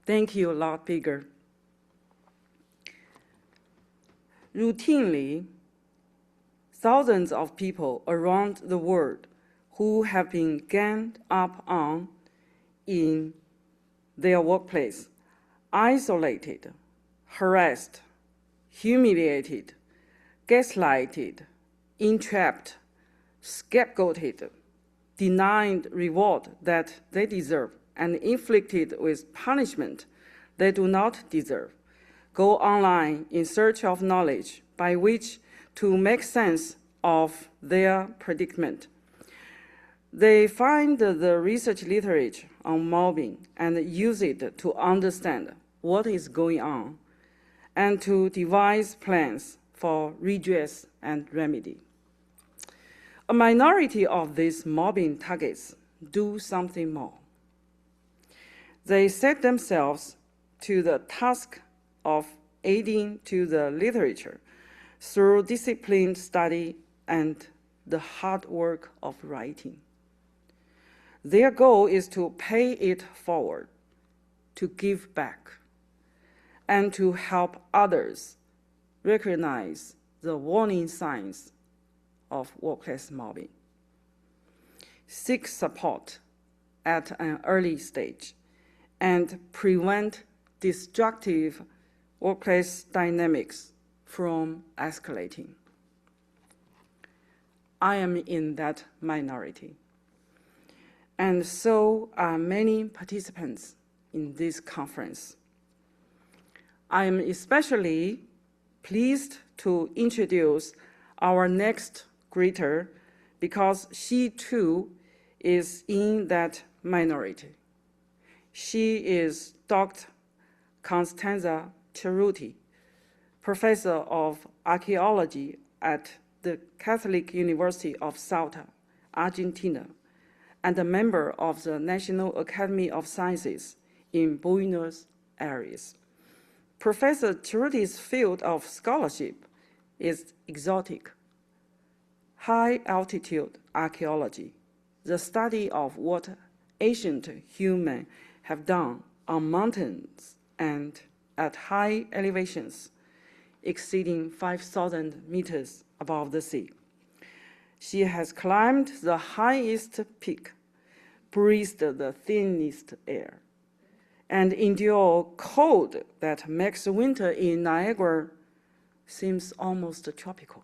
Thank you, Lord Bigger. Routinely, thousands of people around the world who have been ganged up on in their workplace, isolated, harassed, humiliated, gaslighted, entrapped, scapegoated, denied reward that they deserve, and inflicted with punishment they do not deserve, go online in search of knowledge by which to make sense of their predicament. They find the research literature on mobbing and use it to understand what is going on and to devise plans for redress and remedy. A minority of these mobbing targets do something more. They set themselves to the task of aiding to the literature through disciplined study and the hard work of writing. Their goal is to pay it forward, to give back, and to help others recognize the warning signs of workplace mobbing, seek support at an early stage, and prevent destructive workplace dynamics from escalating. I am in that minority, and so are many participants in this conference. I am especially pleased to introduce our next greeter because she too is in that minority. She is Dr. Constanza Ceruti, professor of archaeology at the Catholic University of Salta, Argentina, and a member of the National Academy of Sciences in Buenos Aires. Professor Ceruti's field of scholarship is exotic, high-altitude archaeology, the study of what ancient humans have done on mountains and at high elevations exceeding 5,000 meters above the sea. She has climbed the highest peak, breathed the thinnest air, and endured cold that makes winter in Niagara seems almost tropical.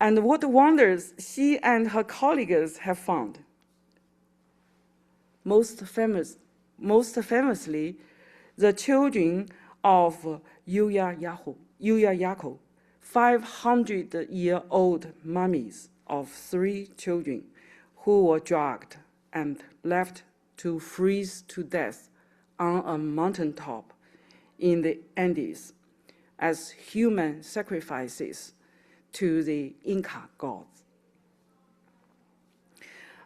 And what wonders she and her colleagues have found. Most famously, the children of Yuya Yako, 500-year-old mummies of 3 children who were drugged and left to freeze to death on a mountaintop in the Andes as human sacrifices to the Inca gods.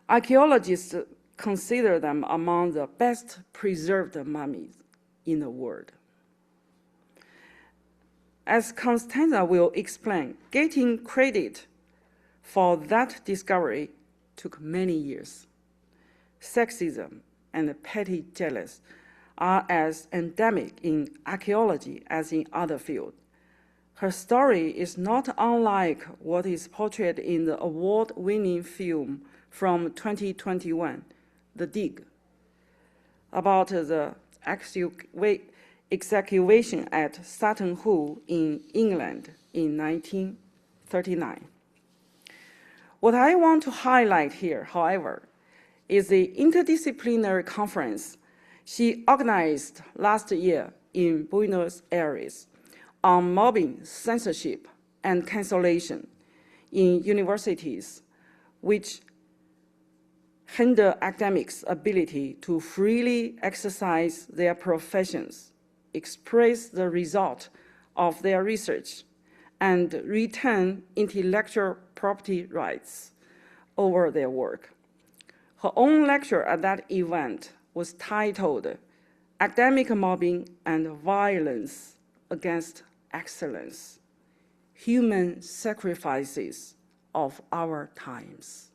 Archaeologists consider them among the best preserved mummies in the world. As Constanza will explain, getting credit for that discovery took many years. Sexism and petty jealousy are as endemic in archaeology as in other fields. Her story is not unlike what is portrayed in the award-winning film from 2021, The Dig, about the excavation at Sutton Hoo in England in 1939. What I want to highlight here, however, is the interdisciplinary conference she organized last year in Buenos Aires on mobbing, censorship, and cancellation in universities, which hinder academics' ability to freely exercise their professions, express the result of their research, and retain intellectual property rights over their work. Her own lecture at that event was titled Academic Mobbing and Violence Against Excellence, Human Sacrifices of Our Times.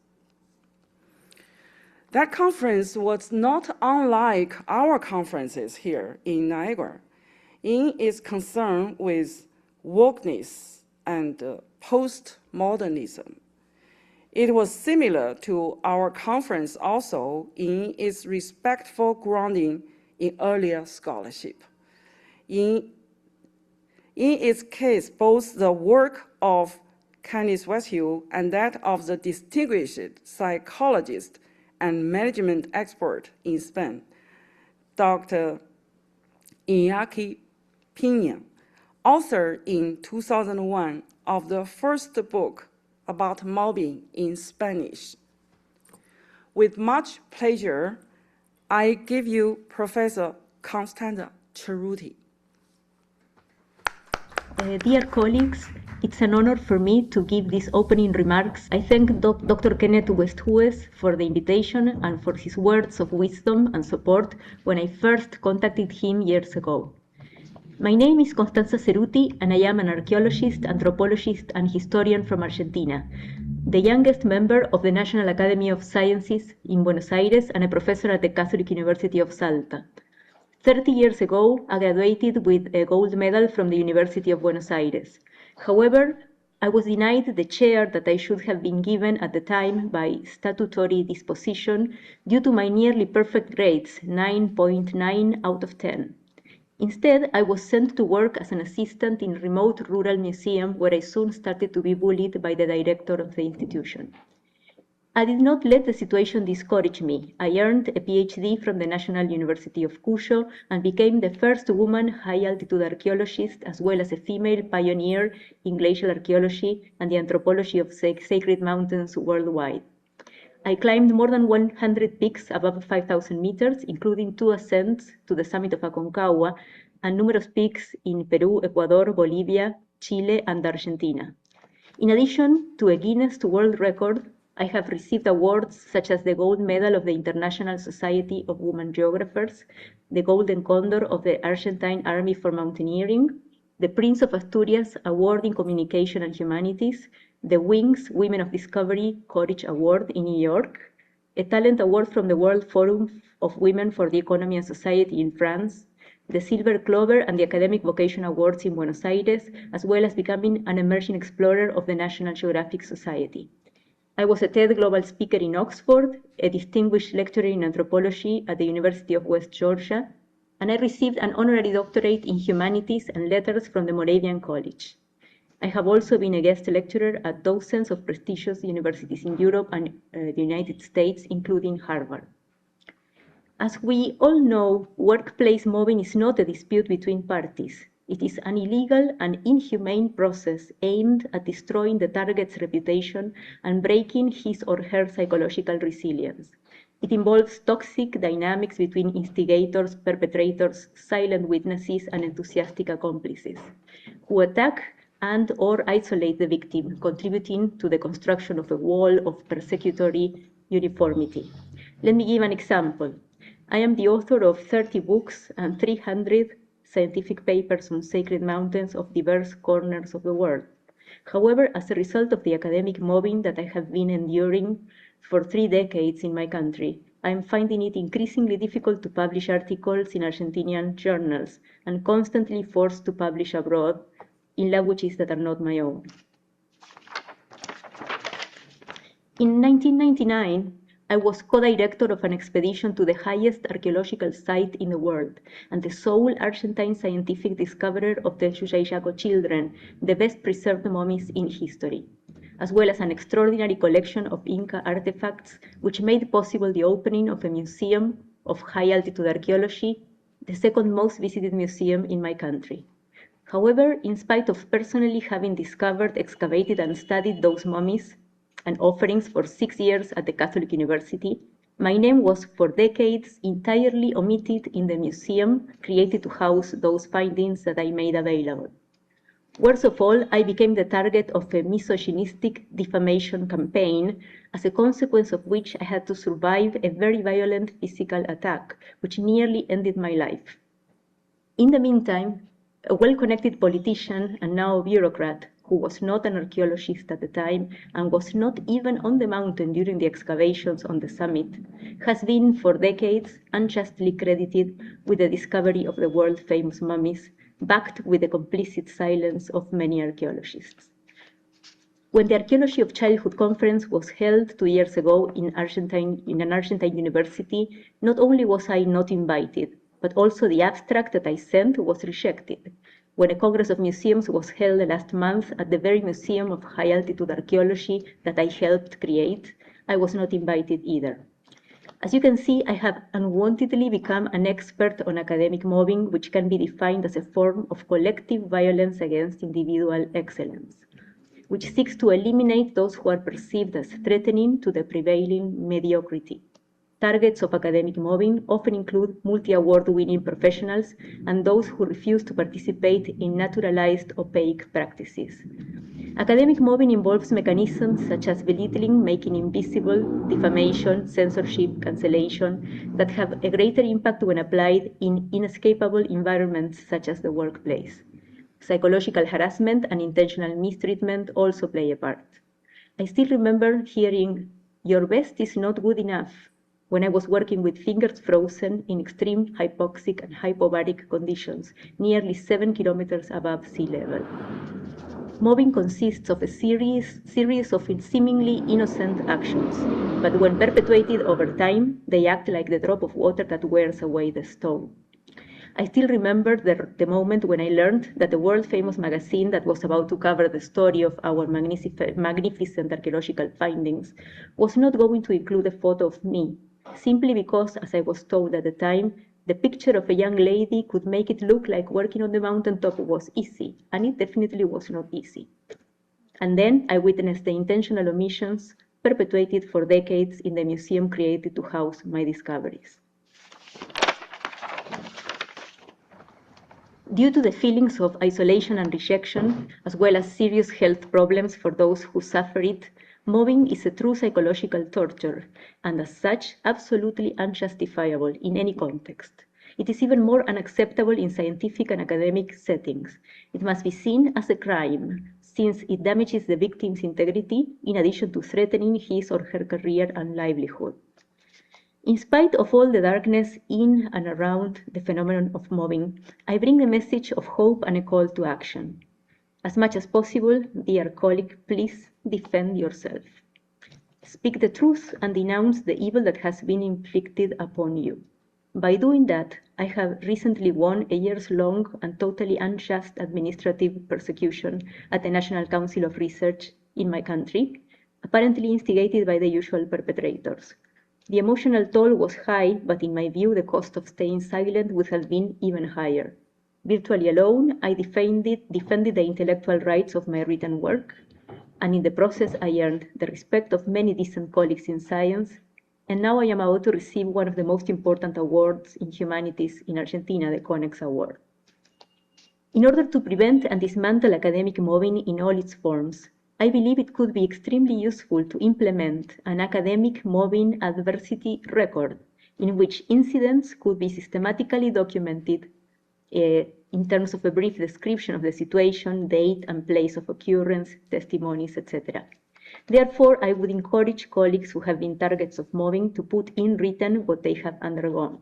That conference was not unlike our conferences here in Niagara in its concern with wokeness and postmodernism. It was similar to our conference also in its respectful grounding in earlier scholarship. In its case, both the work of Kenneth Westhill and that of the distinguished psychologist and management expert in Spain, Dr. Iñaki Piña, author in 2001 of the first book about mobbing in Spanish. With much pleasure, I give you Professor Constanza Ceruti. Dear colleagues, it's an honor for me to give these opening remarks. I thank Dr. Kenneth Westhues for the invitation and for his words of wisdom and support when I first contacted him years ago. My name is Constanza Ceruti, and I am an archaeologist, anthropologist, and historian from Argentina, the youngest member of the National Academy of Sciences in Buenos Aires and a professor at the Catholic University of Salta. 30 years ago, I graduated with a gold medal from the University of Buenos Aires. However, I was denied the chair that I should have been given at the time by statutory disposition due to my nearly perfect grades, 9.9 out of 10. Instead, I was sent to work as an assistant in a remote rural museum where I soon started to be bullied by the director of the institution. I did not let the situation discourage me. I earned a PhD from the National University of Cuyo and became the first woman high-altitude archaeologist as well as a female pioneer in glacial archaeology and the anthropology of sacred mountains worldwide. I climbed more than 100 peaks above 5,000 meters, including 2 ascents to the summit of Aconcagua and numerous peaks in Peru, Ecuador, Bolivia, Chile, and Argentina. In addition to a Guinness World Record, I have received awards such as the Gold Medal of the International Society of Women Geographers, the Golden Condor of the Argentine Army for Mountaineering, the Prince of Asturias Award in Communication and Humanities, the Wings Women of Discovery Courage Award in New York, a Talent Award from the World Forum of Women for the Economy and Society in France, the Silver Clover and the Academic Vocation Awards in Buenos Aires, as well as becoming an emerging explorer of the National Geographic Society. I was a TED Global Speaker in Oxford, a distinguished lecturer in anthropology at the University of West Georgia, and I received an honorary doctorate in humanities and letters from the Moravian College. I have also been a guest lecturer at dozens of prestigious universities in Europe and the United States, including Harvard. As we all know, workplace mobbing is not a dispute between parties. It is an illegal and inhumane process aimed at destroying the target's reputation and breaking his or her psychological resilience. It involves toxic dynamics between instigators, perpetrators, silent witnesses, and enthusiastic accomplices, who attack and or isolate the victim, contributing to the construction of a wall of persecutory uniformity. Let me give an example. I am the author of 30 books and 300 scientific papers on sacred mountains of diverse corners of the world. However, as a result of the academic mobbing that I have been enduring for 3 decades in my country, I am finding it increasingly difficult to publish articles in Argentinian journals and constantly forced to publish abroad in languages that are not my own. In 1999, I was co-director of an expedition to the highest archaeological site in the world and the sole Argentine scientific discoverer of the Yuyayaco children, the best preserved mummies in history, as well as an extraordinary collection of Inca artifacts which made possible the opening of a museum of high-altitude archaeology, the second most visited museum in my country. However, in spite of personally having discovered, excavated, and studied those mummies, and offerings for 6 years at the Catholic University, my name was for decades entirely omitted in the museum created to house those findings that I made available. Worst of all, I became the target of a misogynistic defamation campaign, as a consequence of which I had to survive a very violent physical attack, which nearly ended my life. In the meantime, a well-connected politician and now a bureaucrat, who was not an archaeologist at the time and was not even on the mountain during the excavations on the summit, has been for decades unjustly credited with the discovery of the world-famous mummies, backed with the complicit silence of many archaeologists. When the Archaeology of Childhood Conference was held 2 years ago in an Argentine university, not only was I not invited, but also the abstract that I sent was rejected. When a Congress of Museums was held last month at the very Museum of High Altitude Archaeology that I helped create, I was not invited either. As you can see, I have unwantedly become an expert on academic mobbing, which can be defined as a form of collective violence against individual excellence, which seeks to eliminate those who are perceived as threatening to the prevailing mediocrity. Targets of academic mobbing often include multi-award-winning professionals and those who refuse to participate in naturalized, opaque practices. Academic mobbing involves mechanisms such as belittling, making invisible, defamation, censorship, cancellation, that have a greater impact when applied in inescapable environments such as the workplace. Psychological harassment and intentional mistreatment also play a part. I still remember hearing, "Your best is not good enough," when I was working with fingers frozen in extreme hypoxic and hypobaric conditions, nearly 7 kilometers above sea level. Mobbing consists of a series of seemingly innocent actions, but when perpetuated over time, they act like the drop of water that wears away the stone. I still remember the moment when I learned that the world-famous magazine that was about to cover the story of our magnificent archaeological findings was not going to include a photo of me, simply because, as I was told at the time, the picture of a young lady could make it look like working on the mountaintop was easy, and it definitely was not easy. And then I witnessed the intentional omissions perpetuated for decades in the museum created to house my discoveries. Due to the feelings of isolation and rejection, as well as serious health problems for those who suffer it, mobbing is a true psychological torture, and as such, absolutely unjustifiable in any context. It is even more unacceptable in scientific and academic settings. It must be seen as a crime, since it damages the victim's integrity, in addition to threatening his or her career and livelihood. In spite of all the darkness in and around the phenomenon of mobbing, I bring a message of hope and a call to action. As much as possible, dear colleague, please defend yourself. Speak the truth and denounce the evil that has been inflicted upon you. By doing that, I have recently won a years-long and totally unjust administrative persecution at the National Council of Research in my country, apparently instigated by the usual perpetrators. The emotional toll was high, but in my view, the cost of staying silent would have been even higher. Virtually alone, I defended the intellectual rights of my written work, and in the process, I earned the respect of many decent colleagues in science, and now I am about to receive one of the most important awards in humanities in Argentina, the CONEX Award. In order to prevent and dismantle academic mobbing in all its forms, I believe it could be extremely useful to implement an academic mobbing adversity record in which incidents could be systematically documented in terms of a brief description of the situation, date and place of occurrence, testimonies, etc. Therefore, I would encourage colleagues who have been targets of mobbing to put in written what they have undergone.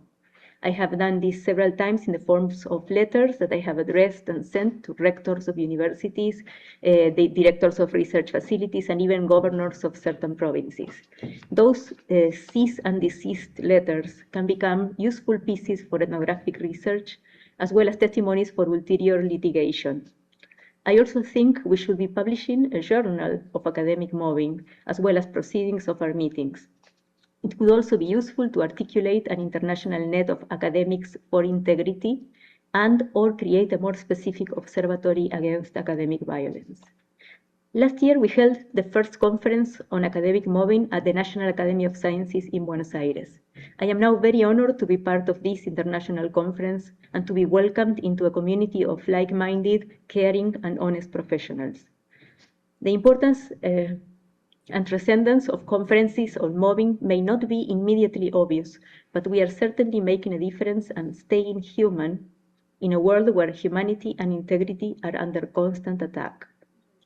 I have done this several times in the forms of letters that I have addressed and sent to rectors of universities, the directors of research facilities, and even governors of certain provinces. Those cease and desist letters can become useful pieces for ethnographic research, as well as testimonies for ulterior litigation. I also think we should be publishing a journal of academic mobbing, as well as proceedings of our meetings. It could also be useful to articulate an international net of academics for integrity and/or create a more specific observatory against academic violence. Last year, we held the first conference on academic mobbing at the National Academy of Sciences in Buenos Aires. I am now very honored to be part of this international conference and to be welcomed into a community of like-minded, caring, and honest professionals. The importance and transcendence of conferences on mobbing may not be immediately obvious, but we are certainly making a difference and staying human in a world where humanity and integrity are under constant attack.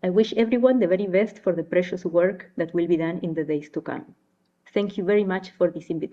I wish everyone the very best for the precious work that will be done in the days to come. Thank you very much for this invitation.